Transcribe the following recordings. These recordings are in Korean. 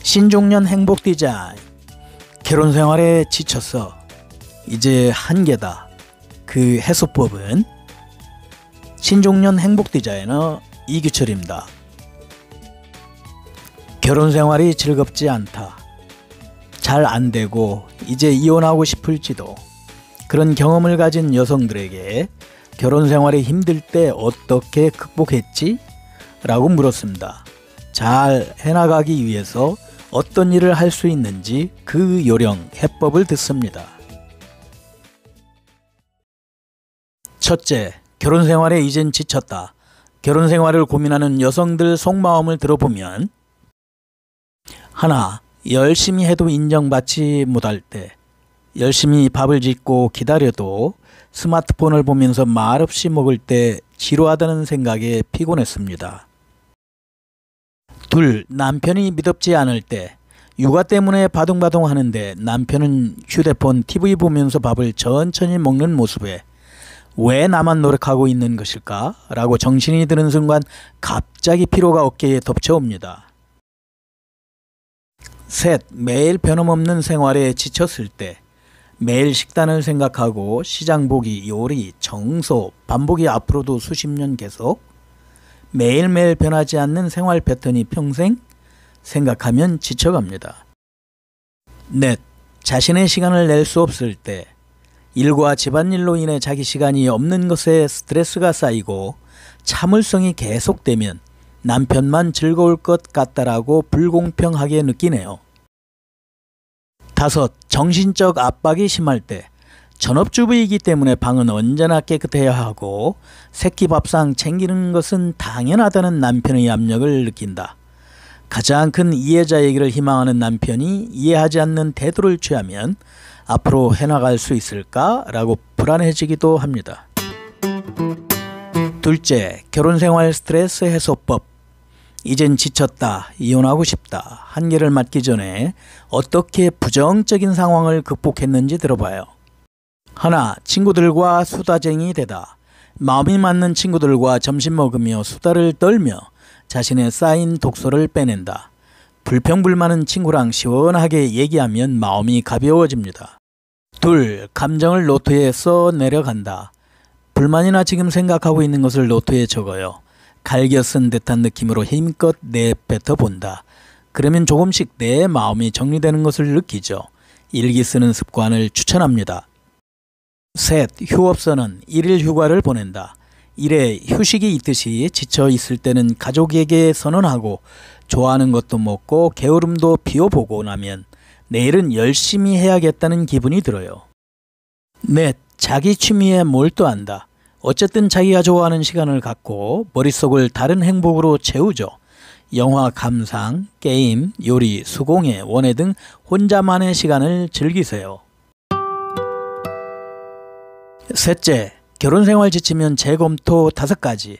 신중년 행복 디자인. 결혼 생활에 지쳤어. 이제 한계다. 그 해소법은? 신중년 행복 디자이너 이규철입니다. 결혼 생활이 즐겁지 않다. 잘 안 되고 이제 이혼하고 싶을지도. 그런 경험을 가진 여성들에게 결혼 생활이 힘들 때 어떻게 극복했지? 라고 물었습니다. 잘 해나가기 위해서 어떤 일을 할 수 있는지 그 요령, 해법을 듣습니다. 첫째, 결혼 생활에 이젠 지쳤다. 결혼 생활을 고민하는 여성들 속마음을 들어보면, 하나, 열심히 해도 인정받지 못할 때, 열심히 밥을 짓고 기다려도 스마트폰을 보면서 말없이 먹을 때 지루하다는 생각에 피곤했습니다. 둘, 남편이 미덥지 않을 때, 육아 때문에 바둥바둥 하는데 남편은 휴대폰, TV 보면서 밥을 천천히 먹는 모습에 왜 나만 노력하고 있는 것일까? 라고 정신이 드는 순간 갑자기 피로가 어깨에 덮쳐옵니다. 셋, 매일 변함없는 생활에 지쳤을 때, 매일 식단을 생각하고 시장 보기, 요리, 청소, 반복이 앞으로도 수십 년 계속, 매일매일 변하지 않는 생활 패턴이 평생 생각하면 지쳐갑니다. 넷, 자신의 시간을 낼 수 없을 때, 일과 집안일로 인해 자기 시간이 없는 것에 스트레스가 쌓이고 참을성이 계속되면 남편만 즐거울 것 같다라고 불공평하게 느끼네요. 다섯, 정신적 압박이 심할 때, 전업주부이기 때문에 방은 언제나 깨끗해야 하고 새끼 밥상 챙기는 것은 당연하다는 남편의 압력을 느낀다. 가장 큰 이해자이기를 희망하는 남편이 이해하지 않는 태도를 취하면 앞으로 해나갈 수 있을까? 라고 불안해지기도 합니다. 둘째, 결혼생활 스트레스 해소법. 이젠 지쳤다, 이혼하고 싶다, 한계를 맞기 전에 어떻게 부정적인 상황을 극복했는지 들어봐요. 하나, 친구들과 수다쟁이 되다. 마음이 맞는 친구들과 점심 먹으며 수다를 떨며 자신의 쌓인 독소를 빼낸다. 불평불만은 친구랑 시원하게 얘기하면 마음이 가벼워집니다. 둘, 감정을 노트에 써 내려간다. 불만이나 지금 생각하고 있는 것을 노트에 적어요. 갈겨 쓴 듯한 느낌으로 힘껏 내뱉어 본다. 그러면 조금씩 내 마음이 정리되는 것을 느끼죠. 일기 쓰는 습관을 추천합니다. 셋, 휴업선언, 일일 휴가를 보낸다. 일에 휴식이 있듯이 지쳐 있을 때는 가족에게 선언하고 좋아하는 것도 먹고 게으름도 피워보고 나면 내일은 열심히 해야겠다는 기분이 들어요. 넷, 자기 취미에 몰두한다. 어쨌든 자기가 좋아하는 시간을 갖고 머릿속을 다른 행복으로 채우죠. 영화 감상, 게임, 요리, 수공예, 원예 등 혼자만의 시간을 즐기세요. 셋째, 결혼생활 지치면 재검토 5가지.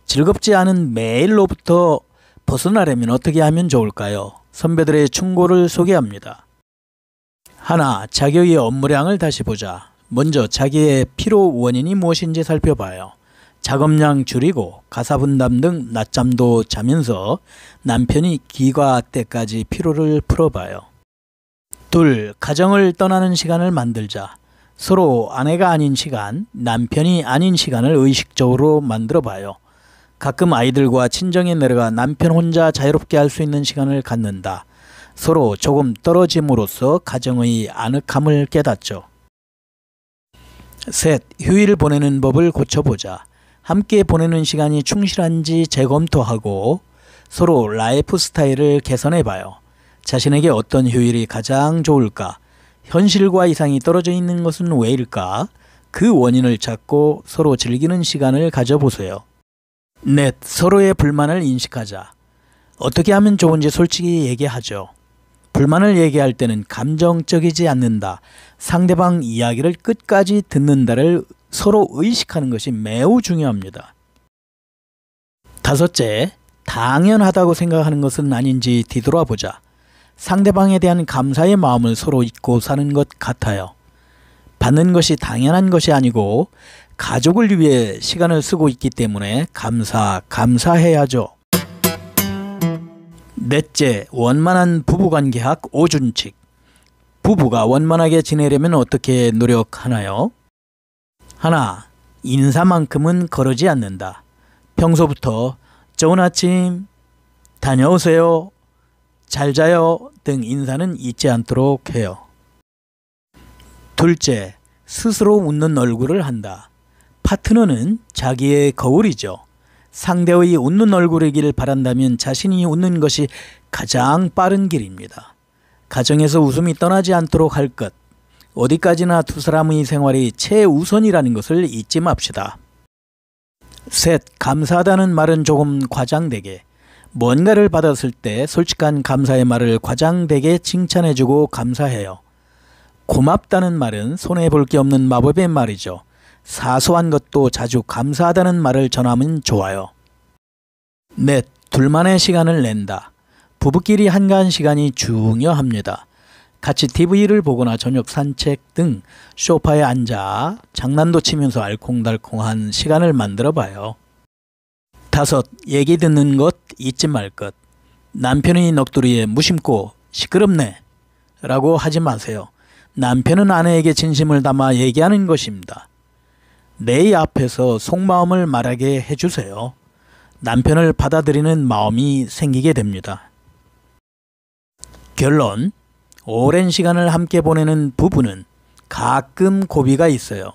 즐겁지 않은 매일로부터 벗어나려면 어떻게 하면 좋을까요? 선배들의 충고를 소개합니다. 하나, 자기의 업무량을 다시 보자. 먼저 자기의 피로 원인이 무엇인지 살펴봐요. 작업량 줄이고 가사 분담 등 낮잠도 자면서 남편이 귀가 때까지 피로를 풀어봐요. 둘, 가정을 떠나는 시간을 만들자. 서로 아내가 아닌 시간, 남편이 아닌 시간을 의식적으로 만들어봐요. 가끔 아이들과 친정에 내려가 남편 혼자 자유롭게 할 수 있는 시간을 갖는다. 서로 조금 떨어짐으로써 가정의 아늑함을 깨닫죠. 셋, 휴일을 보내는 법을 고쳐보자. 함께 보내는 시간이 충실한지 재검토하고 서로 라이프 스타일을 개선해봐요. 자신에게 어떤 휴일이 가장 좋을까? 현실과 이상이 떨어져 있는 것은 왜일까? 그 원인을 찾고 서로 즐기는 시간을 가져보세요. 넷, 서로의 불만을 인식하자. 어떻게 하면 좋은지 솔직히 얘기하죠. 불만을 얘기할 때는 감정적이지 않는다. 상대방 이야기를 끝까지 듣는다를 서로 의식하는 것이 매우 중요합니다. 다섯째, 당연하다고 생각하는 것은 아닌지 뒤돌아보자. 상대방에 대한 감사의 마음을 서로 잊고 사는 것 같아요. 받는 것이 당연한 것이 아니고 가족을 위해 시간을 쓰고 있기 때문에 감사해야죠. 넷째, 원만한 부부관계학 오준칙. 부부가 원만하게 지내려면 어떻게 노력하나요? 하나, 인사만큼은 거르지 않는다. 평소부터 좋은 아침, 다녀오세요, 잘 자요 등 인사는 잊지 않도록 해요. 둘째, 스스로 웃는 얼굴을 한다. 파트너는 자기의 거울이죠. 상대의 웃는 얼굴이길 바란다면 자신이 웃는 것이 가장 빠른 길입니다. 가정에서 웃음이 떠나지 않도록 할 것. 어디까지나 두 사람의 생활이 최우선이라는 것을 잊지 맙시다. 셋, 감사하다는 말은 조금 과장되게. 뭔가를 받았을 때 솔직한 감사의 말을 과장되게 칭찬해주고 감사해요. 고맙다는 말은 손해볼 게 없는 마법의 말이죠. 사소한 것도 자주 감사하다는 말을 전하면 좋아요. 넷, 둘만의 시간을 낸다. 부부끼리 한가한 시간이 중요합니다. 같이 TV를 보거나 저녁 산책 등 소파에 앉아 장난도 치면서 알콩달콩한 시간을 만들어 봐요. 다섯, 얘기 듣는 것 잊지 말 것. 남편이 넋두리에 무심코 시끄럽네 라고 하지 마세요. 남편은 아내에게 진심을 담아 얘기하는 것입니다. 내 앞에서 속마음을 말하게 해주세요. 남편을 받아들이는 마음이 생기게 됩니다. 결론, 오랜 시간을 함께 보내는 부부는 가끔 고비가 있어요.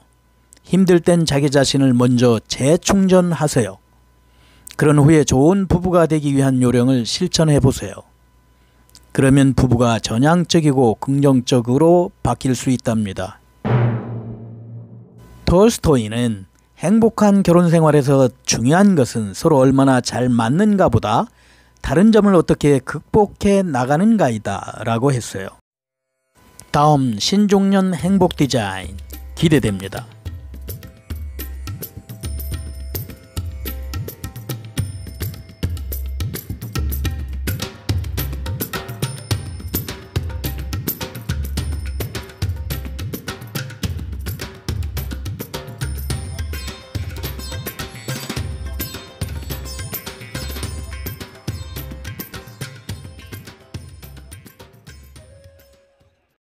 힘들 땐 자기 자신을 먼저 재충전하세요. 그런 후에 좋은 부부가 되기 위한 요령을 실천해 보세요. 그러면 부부가 전향적이고 긍정적으로 바뀔 수 있답니다. 톨스토이는 행복한 결혼 생활에서 중요한 것은 서로 얼마나 잘 맞는가 보다 다른 점을 어떻게 극복해 나가는가이다 라고 했어요. 다음 신중년 행복 디자인 기대됩니다.